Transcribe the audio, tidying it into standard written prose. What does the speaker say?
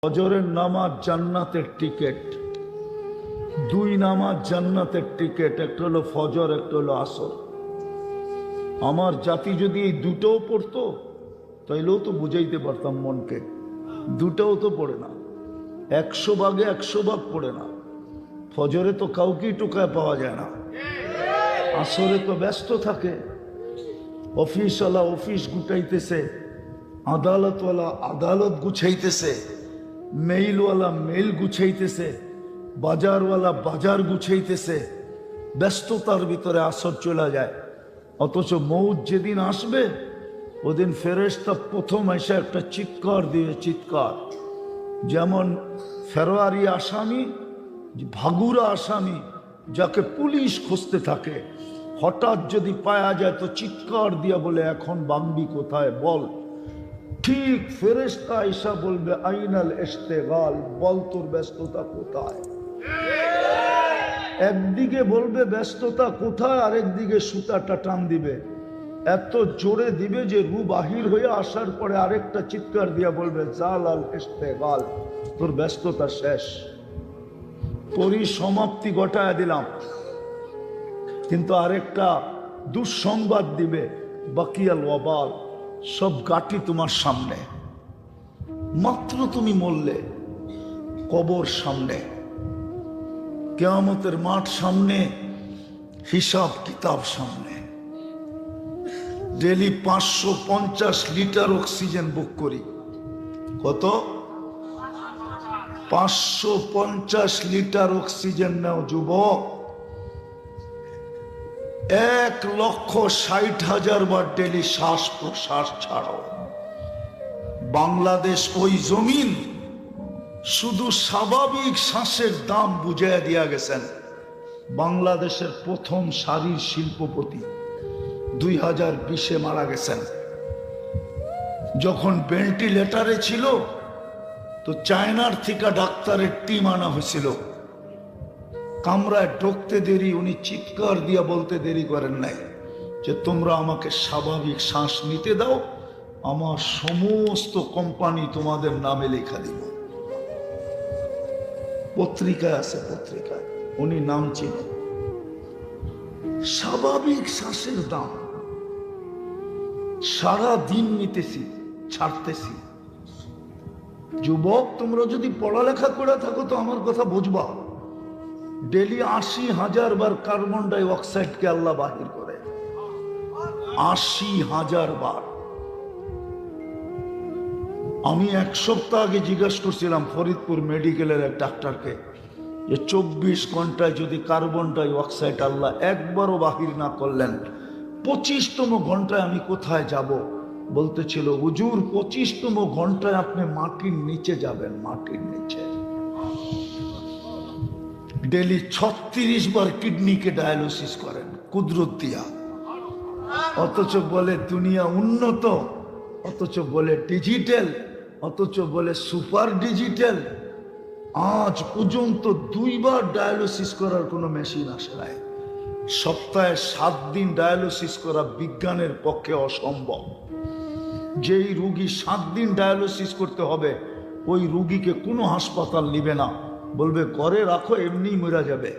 ফজরের নামাজ জান্নাতের টিকিট, দুই নামাজ জান্নাতের টিকিট, একটা হলো ফজর, একটা হলো আসর। আমার জাতি যদি এই দুটোও পড়তো তাইলেও তো বুঝাইতে পারতাম মনকে। দুটোও তো পড়ে না, 100 ভাগে 100 ভাগ পড়ে না। ফজরে তো কাউকেই টোকায় পাওয়া যায় না, আসরে তো ব্যস্ত থাকে, অফিসওয়ালা অফিস গুটাইতেছে, আদালতওয়ালা আদালত গুছাইতেছে, মেইলওয়ালা মেইল গুছাইতেছে, বাজারওয়ালা বাজার গুছাইতেছে, ব্যস্ততার ভিতরে আসর চলে যায়। অথচ মৌত যেদিন আসবে ওদিন ফেরেশতা প্রথম এসে একটা চিৎকার দিয়ে, চিৎকার যেমন ফেরারি আসামি, ভাগুরা আসামি যাকে পুলিশ খুঁজতে থাকে, হঠাৎ যদি পাওয়া যায় তো চিৎকার দিয়া বলে এখন বাম্বি কোথায় বল। ঠিক ফেরেশতা ঈসা বলবে আইনাল ইশতেগাল, বল তোর ব্যস্ততা কোথায়। একদিকে বলবে ব্যস্ততা কোথায়, আরেকদিকে সুতাটা টান দিবে, এত জোরে দিবে যে রু বাহির হয়ে আসার পরে আরেকটা চিৎকার দিয়া বলবে জালাল ইশতেগাল, তোর ব্যস্ততা শেষ, পরিসমাপ্তি ঘটায় দিলাম। কিন্তু আরেকটা দুঃসংবাদ দিবে বাকিয়াল ওয়াবাল, সব গাটি তোমার সামনে, মাত্র তুমি মরলে, কবর সামনে, কিয়ামতের মাঠ সামনে, হিসাব কিতাব সামনে। ডেলি 550 লিটার অক্সিজেন বুক করি। কত? 550 লিটার অক্সিজেন নাও যুবক, 1,60,000 বার ডেলি শ্বাস প্রশ্বাস ছাড়ো। বাংলাদেশ ওই জমিন শুধু স্বাভাবিক শ্বাসের দাম বুঝাইয়া দিয়া গেছেন। বাংলাদেশের প্রথম সারির শিল্পপতি 2020-এ মারা গেছেন। যখন ভেন্টিলেটারে ছিল তো চায়নার থেকে ডাক্তারের টিম আনা হয়েছিল, কামরায় ঢুকতে দেরি উনি চিৎকার দিয়া বলতে দেরি করেন নাই যে তোমরা আমাকে স্বাভাবিক শ্বাস নিতে দাও, আমার সমস্ত কোম্পানি তোমাদের নামে লেখা দিব। পত্রিকায় আছে, পত্রিকায় উনি নাম চিনে। স্বাভাবিক শ্বাসের দাম সারা দিন নিতেছি, ছাড়তেছি। যুবক, তোমরা যদি পড়ালেখা করে থাকো তো আমার কথা বুঝবা। ডেলি 80,000 বার কার্বন ডাই অক্সাইডকে আল্লাহ বাহির করে, 80,000 বার। আমি 1 সপ্তাহ আগে জিজ্ঞাসা করছিলাম ফরিদপুর মেডিকেলের এক ডাক্তারকে যে 24 ঘন্টায় যদি কার্বন ডাই অক্সাইড আল্লাহ একবারও বাহির না করলেন, 25তম ঘন্টায় আমি কোথায় যাব? বলতেছিল হুজুর 25তম ঘন্টায় আপনি মাটির নিচে যাবেন, মাটির নিচে। ডেলি 36 বার কিডনিকে ডায়ালিসিস করেন কুদরত দিয়া, অথচ বলে দুনিয়া উন্নত, অথচ বলে ডিজিটাল, অথচ বলে সুপার ডিজিটাল। আজ পর্যন্ত 2 বার ডায়ালিসিস করার কোনো মেশিন আসে নাই। সপ্তাহে 7 দিন ডায়ালিসিস করা বিজ্ঞানের পক্ষে অসম্ভব। যেই রুগী 7 দিন ডায়ালিসিস করতে হবে ওই রুগীকে কোনো হাসপাতাল নিবে না, বলবে ঘরে রাখো এমনি মরে যাবে।